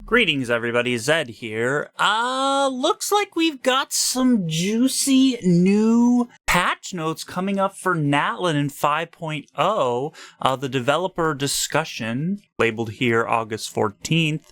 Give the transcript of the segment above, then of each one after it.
Greetings, everybody. Zed here. Looks like we've got some juicy new patch notes coming up for Natlan in 5.0. The developer discussion, labeled here August 14th,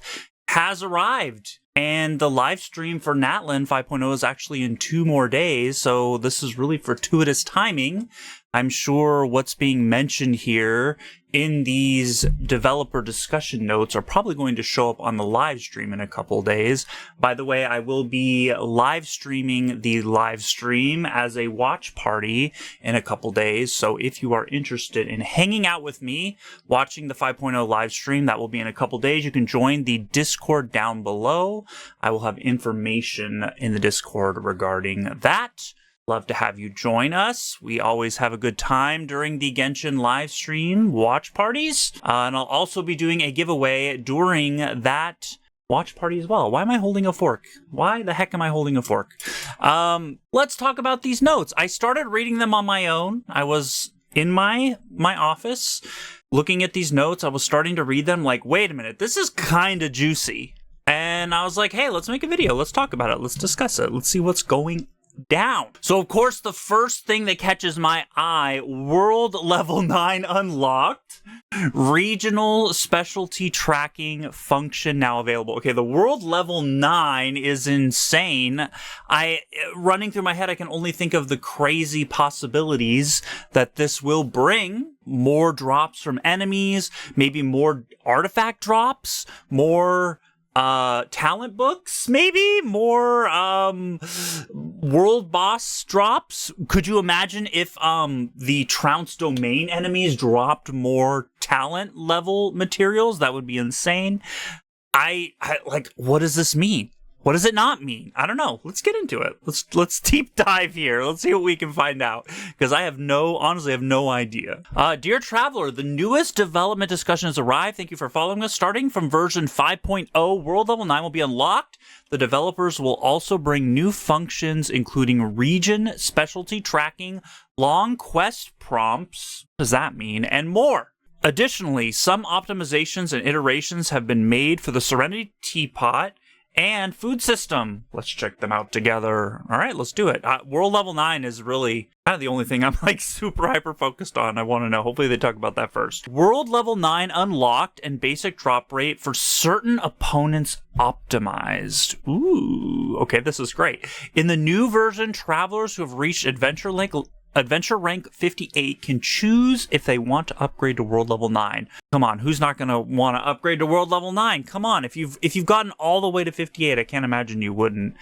has arrived. And the live stream for Natlan 5.0 is actually in 2 more days, so this is really fortuitous timing. I'm sure what's being mentioned here in these developer discussion notes are probably going to show up on the live stream in a couple days. By the way, I will be live streaming the live stream as a watch party in a couple days. So if you are interested in hanging out with me, watching the 5.0 live stream, that will be in a couple days. You can join the Discord down below. I will have information in the Discord regarding that. Love to have you join us. We always have a good time during the Genshin live stream watch parties. And I'll also be doing a giveaway during that watch party as well. Why am I holding a fork? Why the heck am I holding a fork? Let's talk about these notes. I started reading them on my own. I was in my office looking at these notes. I was starting to read them like, wait a minute, this is kind of juicy. And I was like, hey, let's make a video. Let's talk about it. Let's discuss it. Let's see what's going down. So of course the first thing that catches my eye, world level 9 unlocked, regional specialty tracking function now available. Okay, the world level 9 is insane. Running through my head, I can only think of the crazy possibilities that this will bring. More drops from enemies, maybe more artifact drops, more talent books, maybe more world boss drops. Could you imagine if the Trounce domain enemies dropped more talent level materials? That would be insane. I like, what does this mean? What does it not mean? I don't know. Let's get into it. Let's deep dive here. Let's see what we can find out, because I honestly have no idea. Dear Traveler, the newest development discussion has arrived. Thank you for following us. Starting from version 5.0, World Level 9 will be unlocked. The developers will also bring new functions, including region specialty tracking, long quest prompts, what does that mean, and more. Additionally, some optimizations and iterations have been made for the Serenity Teapot and food system. Let's check them out together. All right, let's do it. World level 9 is really kind of the only thing I'm like super hyper focused on. I want to know. Hopefully they talk about that first. World level 9 unlocked and basic drop rate for certain opponents optimized. Ooh, okay, this is great. In the new version, travelers who have reached Adventure rank 58 can choose if they want to upgrade to world level 9. Come on, who's not going to want to upgrade to world level 9? Come on, if you've gotten all the way to 58, I can't imagine you wouldn't.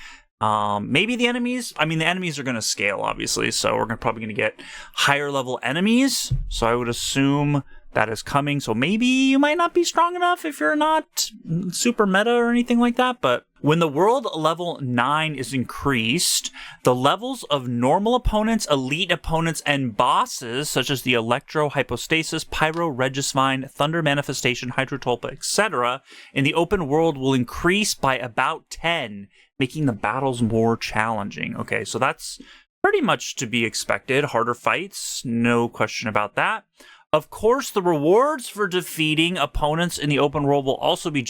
Maybe the enemies, the enemies are going to scale, obviously, so we're probably going to get higher level enemies, so I would assume that is coming. So maybe you might not be strong enough if you're not super meta or anything like that. But when the world level 9 is increased, the levels of normal opponents, elite opponents, and bosses, such as the Electro, Hypostasis, Pyro, Regisvine, Thunder Manifestation, Hydrotulpa, etc., in the open world will increase by about 10, making the battles more challenging. Okay, so that's pretty much to be expected. Harder fights, no question about that. Of course, the rewards for defeating opponents in the open world will also be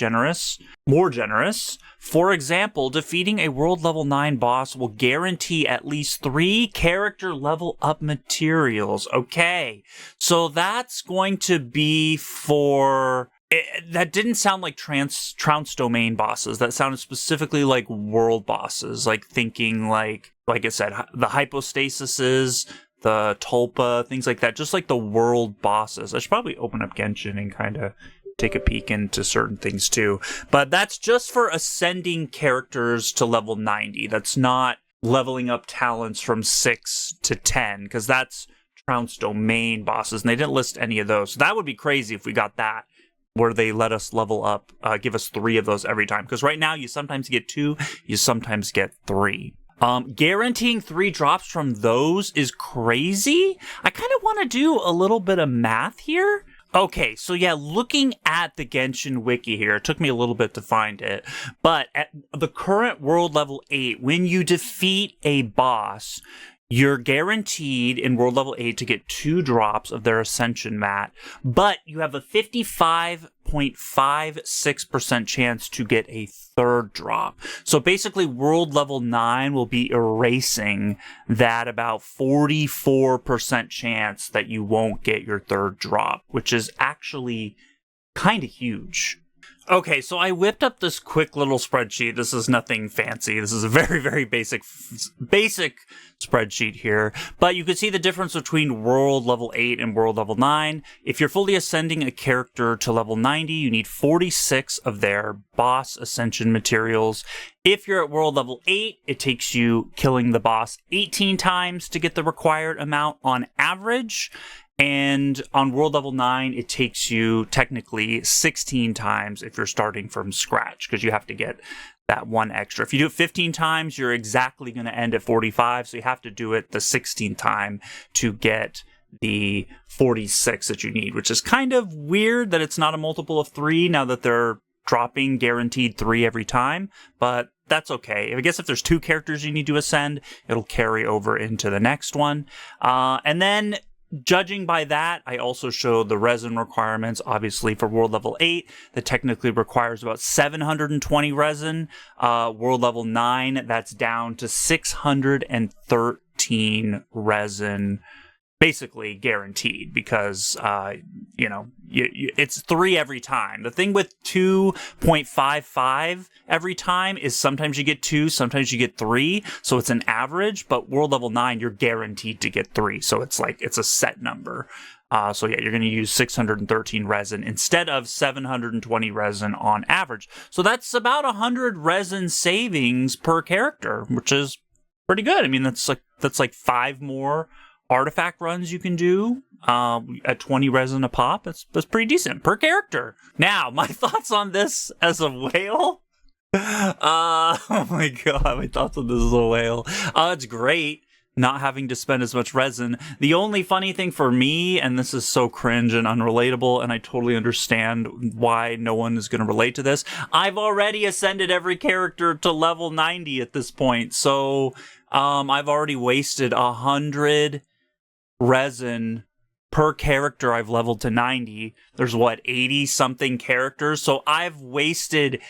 more generous. For example, defeating a world level 9 boss will guarantee at least 3 character level up materials. Okay, so that's going to be for... that didn't sound like Trounce domain bosses. That sounded specifically like world bosses, like thinking like I said, the Hypostasises, the Tulpa, things like that, just like the world bosses. I should probably open up Genshin and kind of take a peek into certain things too. But that's just for ascending characters to level 90. That's not leveling up talents from 6 to 10, because that's Trounce domain bosses, and they didn't list any of those. So that would be crazy if we got that, where they let us level up, give us 3 of those every time. Because right now, you sometimes get 2, you sometimes get 3. Guaranteeing 3 drops from those is crazy. I kind of want to do a little bit of math here. Okay, so yeah, looking at the Genshin wiki here, it took me a little bit to find it, but at the current world level 8, when you defeat a boss, you're guaranteed in world level 8 to get 2 drops of their ascension mat, but you have a 55% 0.56% chance to get a third drop. So basically world level 9 will be erasing that about 44% chance that you won't get your third drop, which is actually kind of huge. Okay, so I whipped up this quick little spreadsheet. This is nothing fancy. This is a very, very basic spreadsheet here. But you can see the difference between world level 8 and world level 9. If you're fully ascending a character to level 90, you need 46 of their boss ascension materials. If you're at world level 8, it takes you killing the boss 18 times to get the required amount on average. And on world level 9, it takes you technically 16 times if you're starting from scratch, because you have to get that one extra. If you do it 15 times, you're exactly going to end at 45, so you have to do it the 16th time to get the 46 that you need, which is kind of weird that it's not a multiple of 3 now that they're dropping guaranteed 3 every time, but that's okay. I guess if there's 2 characters you need to ascend, it'll carry over into the next one. And then judging by that, I also showed the resin requirements. Obviously, for world level 8, that technically requires about 720 resin. World level 9, that's down to 613 resin, basically guaranteed, because, it's 3 every time. The thing with 2.55 every time is sometimes you get 2, sometimes you get 3, so it's an average, but world level 9, you're guaranteed to get 3, so it's a set number. So yeah, you're going to use 613 resin instead of 720 resin on average. So that's about 100 resin savings per character, which is pretty good. I mean, that's like 5 more artifact runs you can do at 20 resin a pop. That's pretty decent per character. Now, my thoughts on this as a whale. Oh my god, my thoughts on this as a whale. It's great not having to spend as much resin. The only funny thing for me, and this is so cringe and unrelatable, and I totally understand why no one is going to relate to this, I've already ascended every character to level 90 at this point, so I've already wasted 100 resin per character I've leveled to 90. There's 80 something characters, so I've wasted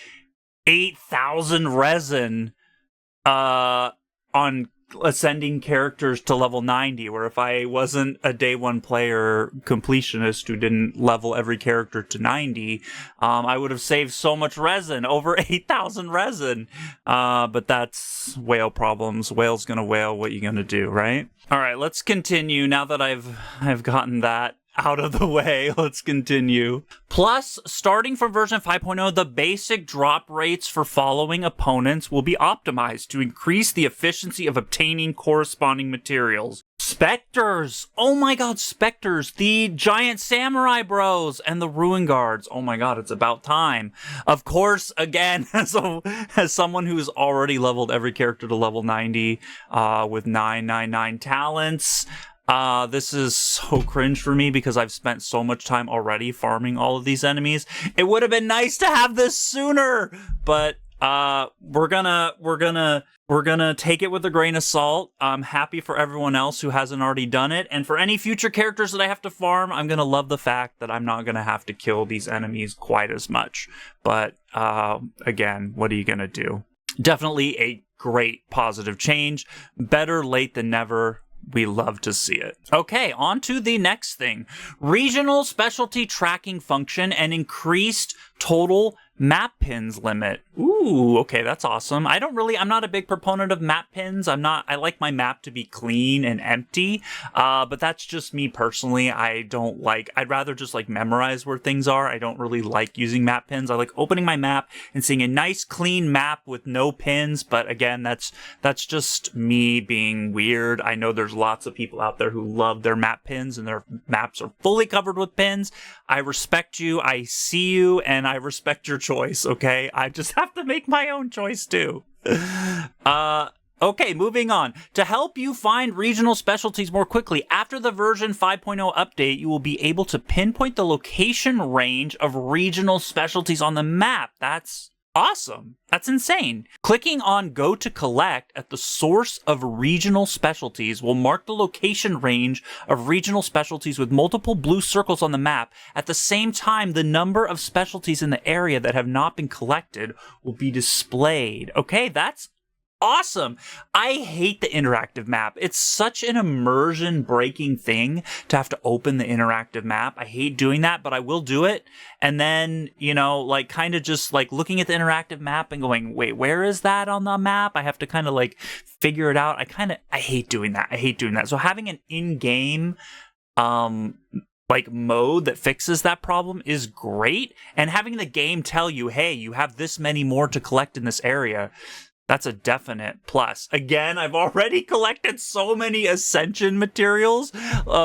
8,000 resin on ascending characters to level 90, where if I wasn't a day 1 player completionist who didn't level every character to 90, I would have saved so much resin, over 8,000 resin. But that's whale problems. Whale's gonna whale, what you gonna do, right? All right, let's continue. Now that I've gotten that out of the way, let's continue. Plus, starting from version 5.0, the basic drop rates for following opponents will be optimized to increase the efficiency of obtaining corresponding materials. Specters! Oh my god, Specters! The giant samurai bros and the ruin guards. Oh my god, it's about time. Of course, again, as someone who's already leveled every character to level 90 with 999 talents, this is so cringe for me because I've spent so much time already farming all of these enemies. It would have been nice to have this sooner, but we're gonna take it with a grain of salt. I'm happy for everyone else who hasn't already done it, and for any future characters that I have to farm, I'm gonna love the fact that I'm not gonna have to kill these enemies quite as much. But again, what are you gonna do? Definitely a great positive change. Better late than never. We love to see it. Okay, on to the next thing. Regional specialty tracking function and increased total map pins limit. Ooh, okay, that's awesome. I'm not a big proponent of map pins. I like my map to be clean and empty, but that's just me personally. I'd rather just memorize where things are. I don't really like using map pins. I like opening my map and seeing a nice clean map with no pins, but again, that's just me being weird. I know there's lots of people out there who love their map pins and their maps are fully covered with pins. I respect you, I see you, and I respect your choice, okay? I just have to make my own choice too. Okay, moving on. To help you find regional specialties more quickly, after the version 5.0 update, you will be able to pinpoint the location range of regional specialties on the map. That's Awesome. That's insane. Clicking on Go to Collect at the source of regional specialties will mark the location range of regional specialties with multiple blue circles on the map. At the same time, the number of specialties in the area that have not been collected will be displayed. Okay, that's awesome. I hate the interactive map. It's such an immersion breaking thing to have to open the interactive map. I hate doing that, but I will do it. And then, like kind of just like looking at the interactive map and going, wait, where is that on the map? I have to kind of like figure it out. I hate doing that. So having an in-game, like mode that fixes that problem is great. And having the game tell you, hey, you have this many more to collect in this area, that's a definite plus. Again, I've already collected so many Ascension materials,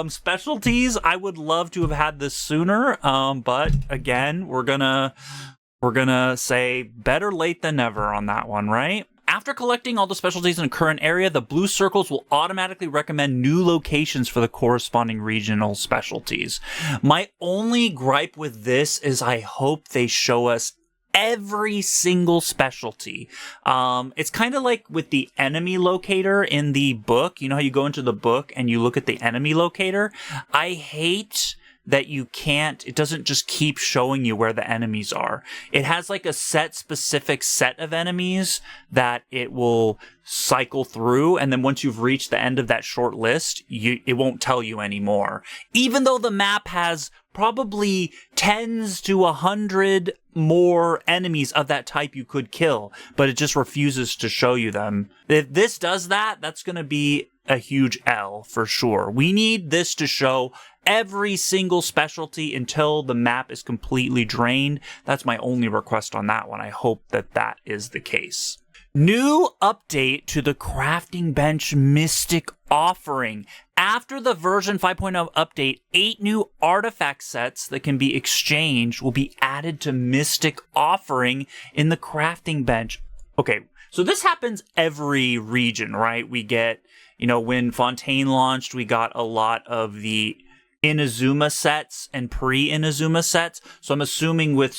specialties. I would love to have had this sooner, but again, we're gonna say better late than never on that one, right? After collecting all the specialties in a current area, the blue circles will automatically recommend new locations for the corresponding regional specialties. My only gripe with this is I hope they show us every single specialty. It's kind of like with the enemy locator in the book. You know how you go into the book and you look at the enemy locator? I hate that it doesn't just keep showing you where the enemies are. It has like a specific set of enemies that it will cycle through, and then once you've reached the end of that short list, it won't tell you anymore. Even though the map has probably tens to 100 more enemies of that type you could kill, but it just refuses to show you them. If this does that, that's going to be a huge L for sure. We need this to show every single specialty until the map is completely drained. That's my only request on that one. I hope that is the case. New update to the crafting bench Mystic offering. After the version 5.0 update, 8 new artifact sets that can be exchanged will be added to Mystic offering in the crafting bench. Okay, so this happens every region, right? We get, when Fontaine launched, we got a lot of the Inazuma sets and pre-Inazuma sets. So I'm assuming with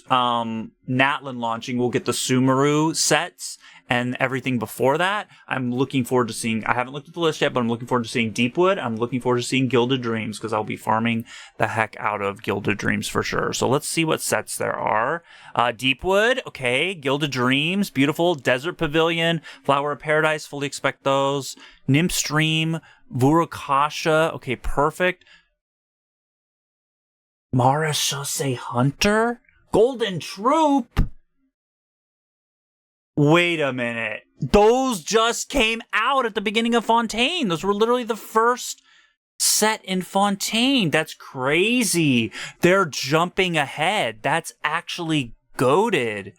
Natlan launching, we'll get the Sumeru sets and everything before that. I'm looking forward to seeing, I haven't looked at the list yet, but I'm looking forward to seeing Deepwood. I'm looking forward to seeing Gilded Dreams because I'll be farming the heck out of Gilded Dreams for sure. So let's see what sets there are. Deepwood, okay. Gilded Dreams, beautiful. Desert Pavilion, Flower of Paradise, fully expect those. Nymph Stream, Vurukasha, okay, perfect. Marashase Hunter? Golden Troop? Wait a minute. Those just came out at the beginning of Fontaine. Those were literally the first set in Fontaine. That's crazy. They're jumping ahead. That's actually goated.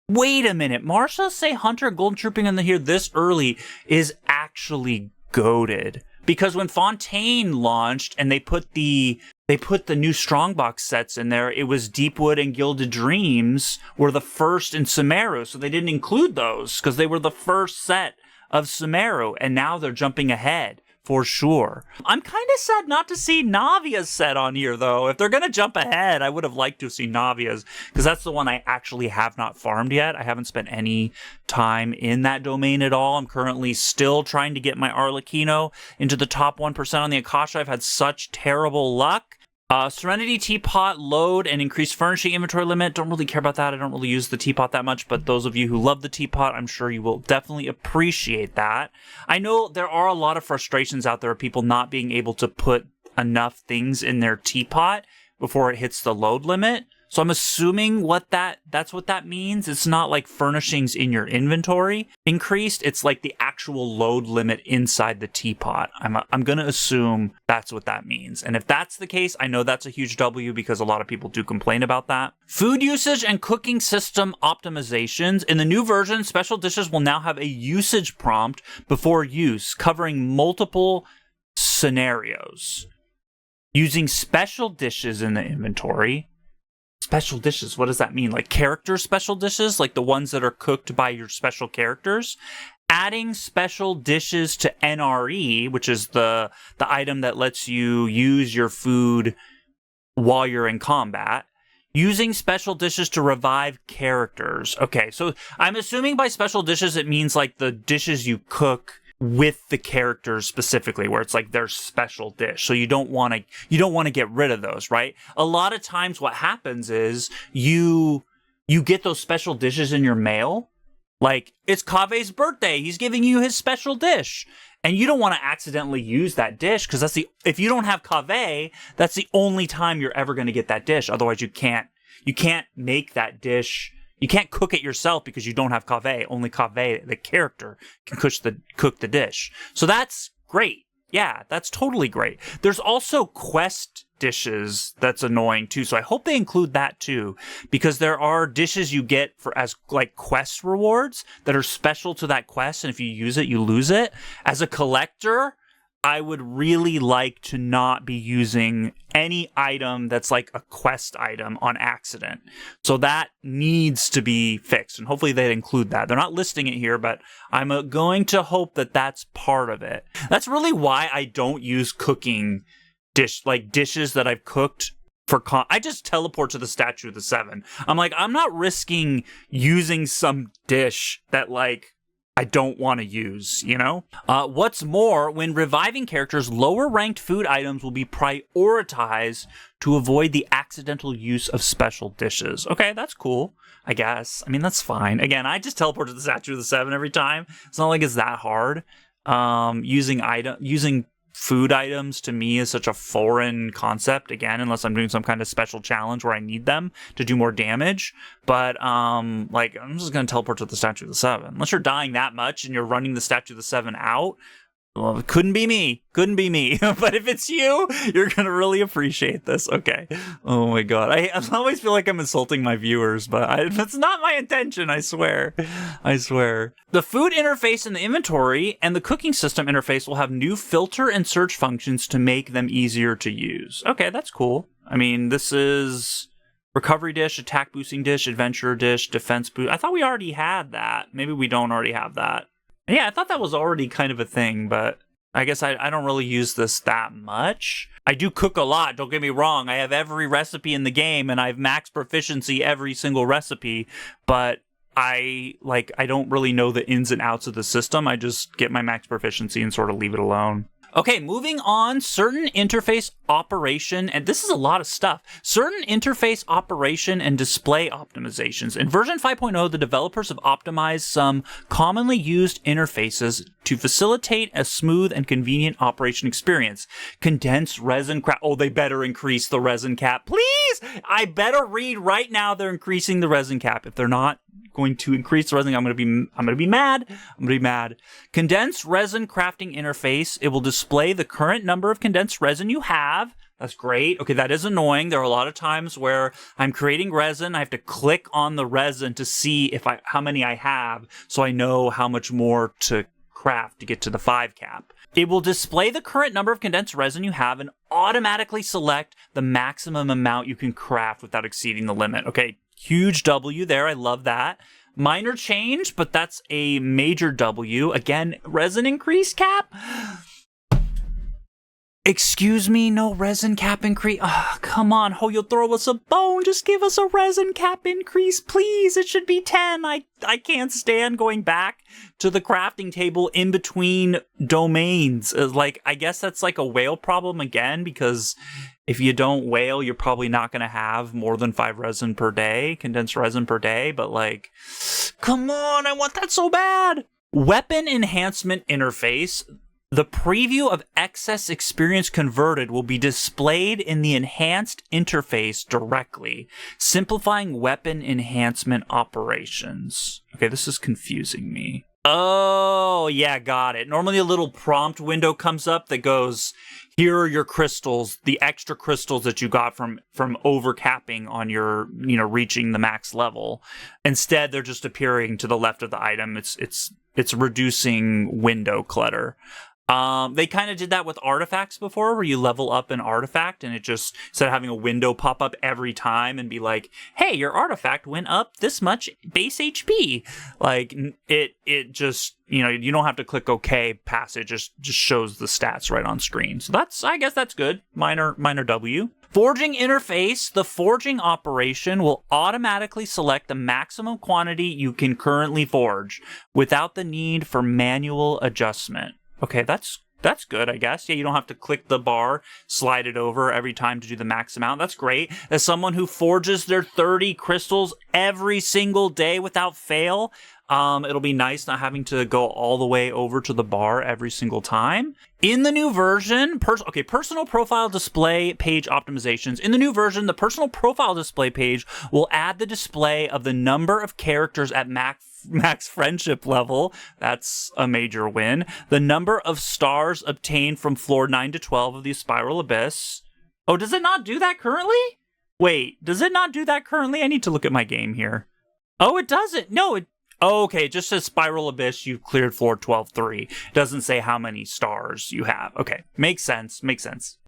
Wait a minute. Marashase Hunter Golden Trooping on here this early is actually goated. Because when Fontaine launched and they put the new Strongbox sets in there, it was Deepwood and Gilded Dreams were the first in Sumeru, so they didn't include those because they were the first set of Sumeru, and now they're jumping ahead for sure. I'm kind of sad not to see Navia's set on here, though. If they're going to jump ahead, I would have liked to see Navia's, because that's the one I actually have not farmed yet. I haven't spent any time in that domain at all. I'm currently still trying to get my Arlecchino into the top 1% on the Akasha. I've had such terrible luck. Serenity Teapot, load and increase furnishing inventory limit. Don't really care about that. I don't really use the teapot that much, but those of you who love the teapot, I'm sure you will definitely appreciate that. I know there are a lot of frustrations out there of people not being able to put enough things in their teapot before it hits the load limit. So I'm assuming that's what that means. It's not like furnishings in your inventory increased. It's like the actual load limit inside the teapot. I'm going to assume that's what that means. And if that's the case, I know that's a huge W because a lot of people do complain about that. Food usage and cooking system optimizations. In the new version, special dishes will now have a usage prompt before use, covering multiple scenarios. Using special dishes in the inventory. Special dishes, what does that mean? Like character special dishes? Like the ones that are cooked by your special characters? Adding special dishes to NRE, which is the item that lets you use your food while you're in combat. Using special dishes to revive characters. Okay, so I'm assuming by special dishes it means like the dishes you cook with the characters specifically, where it's like their special dish. So you don't want to get rid of those, right? A lot of times what happens is you get those special dishes in your mail. Like, it's Kave's birthday. He's giving you his special dish. And you don't want to accidentally use that dish, because if you don't have Kave, that's the only time you're ever going to get that dish. Otherwise, you can't make that dish. You can't cook it yourself because you don't have Kave. Only Kave, the character, can cook the dish. So that's great. Yeah, that's totally great. There's also quest dishes that's annoying too. So I hope they include that too, because there are dishes you get as like quest rewards that are special to that quest. And if you use it, you lose it. As a collector, I would really like to not be using any item that's like a quest item on accident. So that needs to be fixed, and hopefully they include that. They're not listing it here, but I'm going to hope that that's part of it. That's really why I don't use cooking dishes that I've cooked for I just teleport to the Statue of the Seven. I'm like, I'm not risking using some dish that like I don't want to use, you know? What's more, when reviving characters, lower ranked food items will be prioritized to avoid the accidental use of special dishes. Okay, that's cool, I guess. I mean, that's fine. Again, I just teleport to the Statue of the Seven every time. It's not like it's that hard. Using food items to me is such a foreign concept, again, unless I'm doing some kind of special challenge where I need them to do more damage. But like, I'm just gonna teleport to the Statue of the Seven. Unless you're dying that much and you're running the Statue of the Seven out, well, it couldn't be me. But if it's you, you're gonna really appreciate this. Okay. Oh my god. I always feel like I'm insulting my viewers, but that's not my intention, I swear. The food interface in the inventory and the cooking system interface will have new filter and search functions to make them easier to use. Okay, that's cool. I mean, this is recovery dish, attack boosting dish, adventurer dish, defense boost. I thought we already had that. Maybe we don't already have that. Yeah, I thought that was already kind of a thing, but I guess I don't really use this that much. I do cook a lot, don't get me wrong. I have every recipe in the game, and I have max proficiency every single recipe, but I don't really know the ins and outs of the system. I just get my max proficiency and sort of leave it alone. Okay, moving on, certain interface operation, and this is a lot of stuff. Certain interface operation and display optimizations. In version 5.0, the developers have optimized some commonly used interfaces to facilitate a smooth and convenient operation experience. Condensed resin cap. Oh, they better increase the resin cap. Please! I better read right now they're increasing the resin cap. If they're not going to increase the resin, I'm going to be mad. Condensed resin crafting interface. It will display the current number of condensed resin you have. That's great. Okay, that is annoying. There are a lot of times where I'm creating resin. I have to click on the resin to see how many I have, so I know how much more to craft to get to the 5 cap. It will display the current number of condensed resin you have and automatically select the maximum amount you can craft without exceeding the limit. Okay, huge W there. I love that. Minor change, but that's a major W. Again, resin increase cap. Excuse me, no resin cap increase. Oh, come on, you'll throw us a bone. Just give us a resin cap increase, please. It should be 10. I can't stand going back to the crafting table in between domains. I guess that's like a whale problem again, because if you don't whale, you're probably not going to have more than 5 resin per day, condensed resin per day. But come on, I want that so bad. Weapon enhancement interface. The preview of excess experience converted will be displayed in the enhanced interface directly, simplifying weapon enhancement operations. Okay, this is confusing me. Oh, yeah, got it. Normally a little prompt window comes up that goes, here are your crystals, the extra crystals that you got from overcapping on your, reaching the max level. Instead, they're just appearing to the left of the item. It's reducing window clutter. They kind of did that with artifacts before, where you level up an artifact and it just, instead of having a window pop up every time and be like, hey, your artifact went up this much base HP. It just, you don't have to click OK past it. Just shows the stats right on screen. So I guess that's good. Minor W. Forging interface. The forging operation will automatically select the maximum quantity you can currently forge without the need for manual adjustment. Okay, that's good, I guess. Yeah, you don't have to click the bar, slide it over every time to do the max amount. That's great. As someone who forges their 30 crystals every single day without fail, it'll be nice not having to go all the way over to the bar every single time. In the new version, personal profile display page optimizations. In the new version, the personal profile display page will add the display of the number of characters at max friendship level. That's a major win. The number of stars obtained from floor 9 to 12 of the Spiral Abyss. Oh, does it not do that currently? Wait, does it not do that currently? I need to look at my game here. Oh, it doesn't. No, oh, okay, it just says Spiral Abyss, you've cleared floor 12-3. It doesn't say how many stars you have. Okay, makes sense.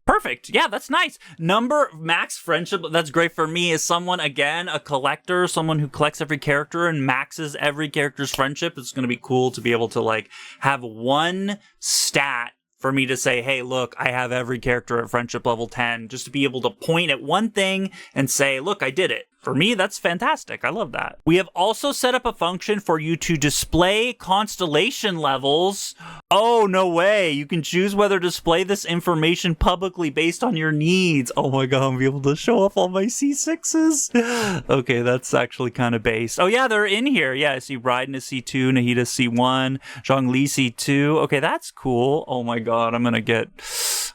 Perfect. Yeah, that's nice. Number max friendship. That's great for me as someone, again, a collector, someone who collects every character and maxes every character's friendship. It's going to be cool to be able to like have one stat for me to say, hey, look, I have every character at friendship level 10, just to be able to point at one thing and say, look, I did it. For me, that's fantastic. I love that. We have also set up a function for you to display constellation levels. Oh, no way. You can choose whether to display this information publicly based on your needs. Oh my god, I'm gonna be able to show off all my C6s. Okay, that's actually kind of based. Oh yeah, they're in here. Yeah, I see Raiden is C2, Nahida C1, Zhongli C2. Okay, that's cool. Oh my god, I'm gonna get...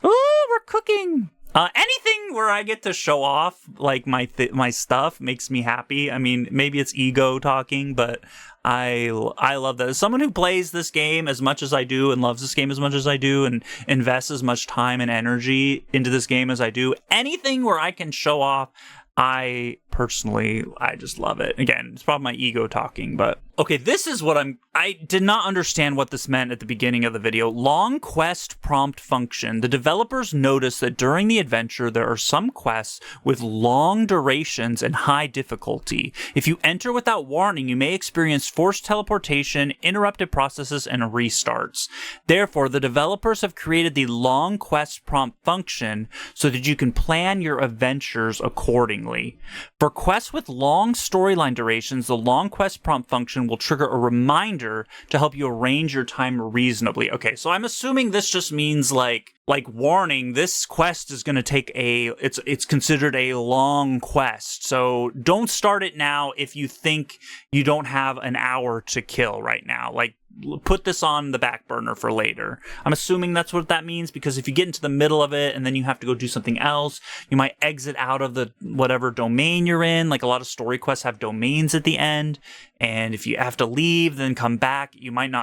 Oh, we're cooking. Anything where I get to show off like my stuff makes me happy. I mean, maybe it's ego talking, but I love that. As someone who plays this game as much as I do and loves this game as much as I do and invests as much time and energy into this game as I do, anything where I can show off, I just love it. Again, it's probably my ego talking, but okay, this is what I did not understand what this meant at the beginning of the video. Long quest prompt function. The developers noticed that during the adventure, there are some quests with long durations and high difficulty. If you enter without warning, you may experience forced teleportation, interrupted processes, and restarts. Therefore, the developers have created the long quest prompt function so that you can plan your adventures accordingly. For quests with long storyline durations, the long quest prompt function will trigger a reminder to help you arrange your time reasonably. Okay, so I'm assuming this just means like warning, this quest is going to take it's considered a long quest. So don't start it now if you think you don't have an hour to kill right now. Like, put this on the back burner for later. I'm assuming that's what that means, because if you get into the middle of it and then you have to go do something else, you might exit out of the whatever domain you're in. Like, a lot of story quests have domains at the end, and if you have to leave then come back, you might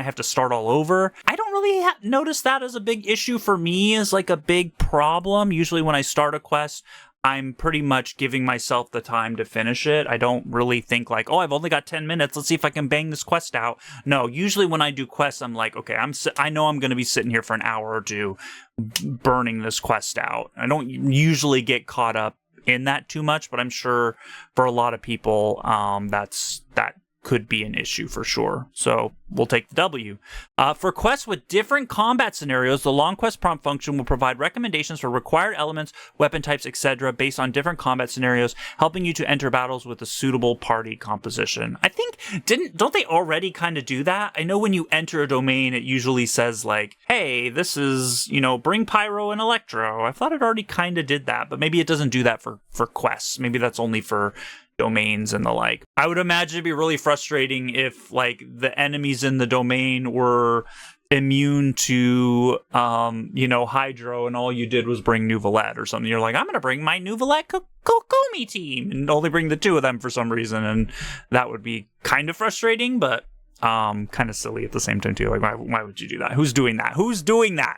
have to start all over. I don't really notice that as a big issue for me, as like a big problem. Usually when I start a quest, I'm pretty much giving myself the time to finish it. I don't really think like, oh, I've only got 10 minutes. Let's see if I can bang this quest out. No, usually when I do quests, I'm like, okay, I know I'm going to be sitting here for an hour or two burning this quest out. I don't usually get caught up in that too much, but I'm sure for a lot of people, that could be an issue for sure. So we'll take the W. For quests with different combat scenarios, the long quest prompt function will provide recommendations for required elements, weapon types, etc. based on different combat scenarios, helping you to enter battles with a suitable party composition. I think, don't they already kind of do that? I know when you enter a domain, it usually says like, hey, this is, bring pyro and electro. I thought it already kind of did that, but maybe it doesn't do that for quests. Maybe that's only for domains and the like. I would imagine it'd be really frustrating if like the enemies in the domain were immune to hydro, and all you did was bring Nouvelette or something. You're like, I'm gonna bring my Nouvelette Kokomi team and only bring the two of them for some reason, and that would be kind of frustrating, but kind of silly at the same time too. Like, why would you do that? Who's doing that?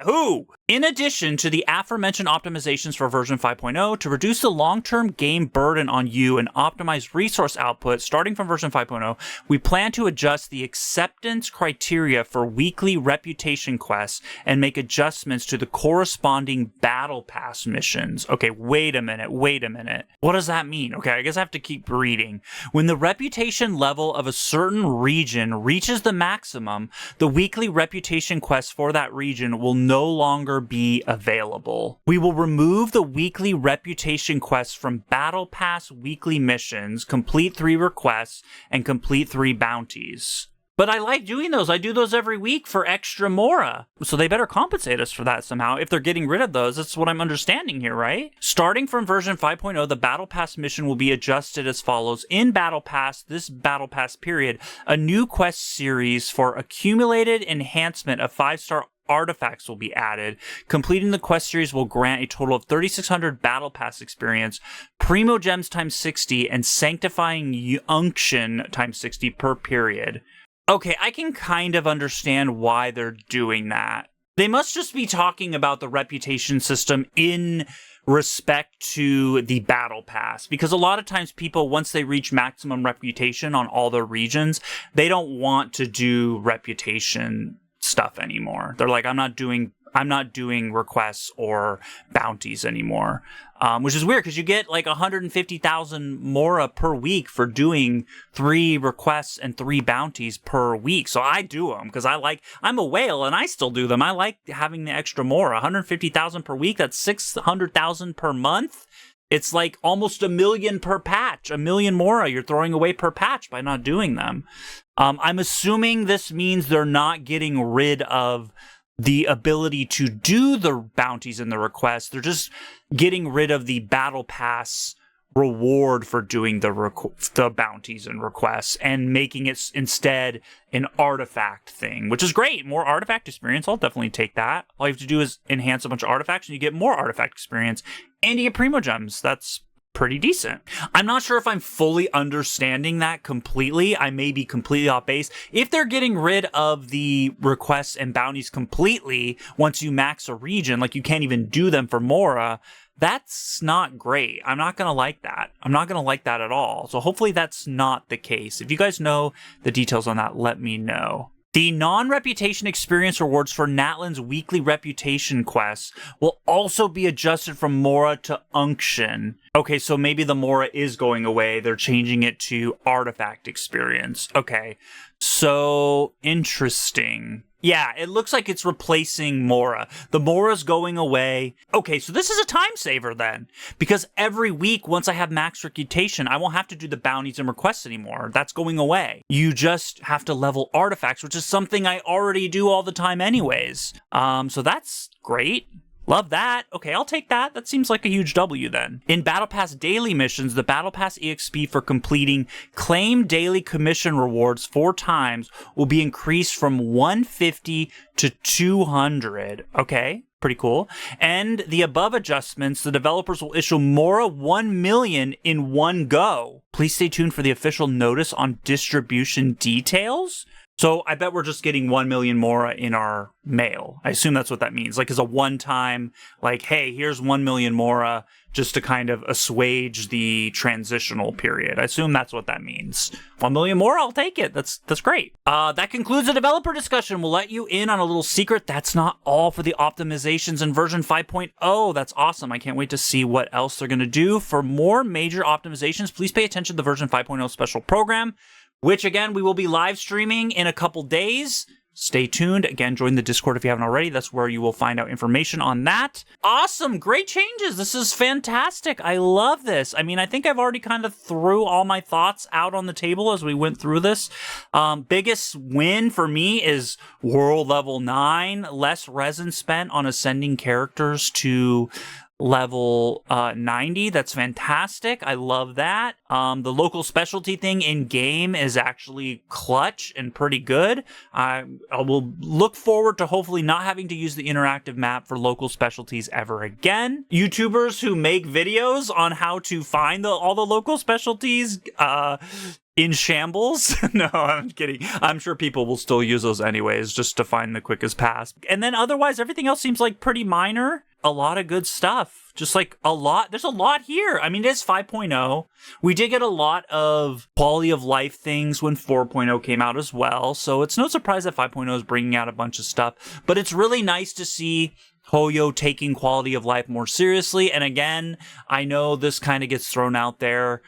Who? In addition to the aforementioned optimizations for version 5.0, to reduce the long-term game burden on you and optimize resource output starting from version 5.0, we plan to adjust the acceptance criteria for weekly reputation quests and make adjustments to the corresponding battle pass missions. Okay, wait a minute. What does that mean? Okay, I guess I have to keep reading. When the reputation level of a certain region reaches the maximum, the weekly reputation quests for that region will no longer be available. We will remove the weekly reputation quests from Battle Pass weekly missions, complete 3 requests, and complete 3 bounties. But I like doing those. I do those every week for extra Mora. So they better compensate us for that somehow. If they're getting rid of those, that's what I'm understanding here, right? Starting from version 5.0, the Battle Pass mission will be adjusted as follows. In Battle Pass, this Battle Pass period, a new quest series for accumulated enhancement of 5-star artifacts will be added. Completing the quest series will grant a total of 3,600 Battle Pass experience, Primo Gems times 60, and Sanctifying Unction times 60 per period. Okay, I can kind of understand why they're doing that. They must just be talking about the reputation system in respect to the Battle Pass, because a lot of times people, once they reach maximum reputation on all their regions, they don't want to do reputation stuff anymore. They're like, I'm not doing requests or bounties anymore, which is weird because you get like 150,000 Mora per week for doing 3 requests and 3 bounties per week. So I do them because I'm a whale and I still do them. I like having the extra Mora. 150,000 per week, that's 600,000 per month. It's like almost 1 million per patch. 1 million Mora you're throwing away per patch by not doing them. I'm assuming this means they're not getting rid of the ability to do the bounties and the requests. They're just getting rid of the Battle Pass reward for doing the bounties and requests and making it instead an artifact thing, which is great. More artifact experience. I'll definitely take that. All you have to do is enhance a bunch of artifacts and you get more artifact experience and you get Primo Gems. That's pretty decent. I'm not sure if I'm fully understanding that completely. I may be completely off base. If they're getting rid of the requests and bounties completely once you max a region, like you can't even do them for Mora, that's not great. I'm not going to like that. I'm not going to like that at all. So hopefully that's not the case. If you guys know the details on that, let me know. The non-reputation experience rewards for Natlan's weekly reputation quests will also be adjusted from Mora to Unction. Okay, so maybe the Mora is going away. They're changing it to artifact experience. Okay, so interesting. Yeah, it looks like it's replacing Mora. The Mora's going away. Okay, so this is a time saver then. Because every week, once I have max reputation, I won't have to do the bounties and requests anymore. That's going away. You just have to level artifacts, which is something I already do all the time anyways. So that's great. Love that. Okay, I'll take that. That seems like a huge W then. In Battle Pass daily missions, the Battle Pass EXP for completing claim daily commission rewards 4 times will be increased from 150 to 200. Okay, pretty cool. And the above adjustments, the developers will issue Mora 1 million in one go. Please stay tuned for the official notice on distribution details. So I bet we're just getting 1 million Mora in our mail. I assume that's what that means. Like as a one-time, like, hey, here's 1 million Mora just to kind of assuage the transitional period. I assume that's what that means. 1 million Mora, I'll take it. That's great. That concludes the developer discussion. We'll let you in on a little secret. That's not all for the optimizations in version 5.0. That's awesome. I can't wait to see what else they're going to do. For more major optimizations, please pay attention to the version 5.0 special program, which again, we will be live streaming in a couple days. Stay tuned. Again, join the Discord if you haven't already. That's where you will find out information on that. Awesome. Great changes. This is fantastic. I love this. I mean, I think I've already kind of threw all my thoughts out on the table as we went through this. Biggest win for me is world level 9. Less resin spent on ascending characters to level 90. That's fantastic. I love that. The local specialty thing in game is actually clutch and pretty good. I will look forward to hopefully not having to use the interactive map for local specialties ever again. YouTubers who make videos on how to find all the local specialties in shambles. No, I'm kidding. I'm sure people will still use those anyways, just to find the quickest path. And then otherwise, everything else seems like pretty minor. A lot of good stuff. Just like a lot. There's a lot here. I mean, it is 5.0. We did get a lot of quality of life things when 4.0 came out as well. So it's no surprise that 5.0 is bringing out a bunch of stuff. But it's really nice to see Hoyo taking quality of life more seriously. And again, I know this kind of gets thrown out there.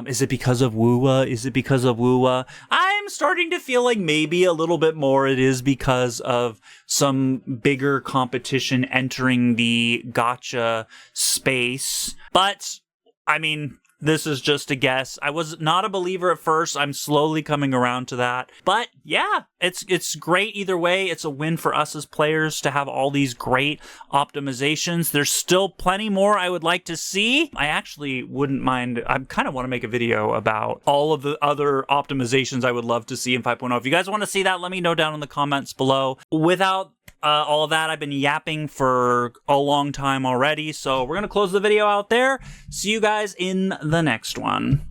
Is it because of WUWA? Is it because of WUWA? I'm starting to feel like maybe a little bit more it is because of some bigger competition entering the gacha space. But, I mean, this is just a guess. I was not a believer at first. I'm slowly coming around to that. But yeah, it's great either way. It's a win for us as players to have all these great optimizations. There's still plenty more I would like to see. I actually wouldn't mind. I kind of want to make a video about all of the other optimizations I would love to see in 5.0. If you guys want to see that, let me know down in the comments below. Without all of that, I've been yapping for a long time already, so we're going to close the video out there. See you guys in the next one.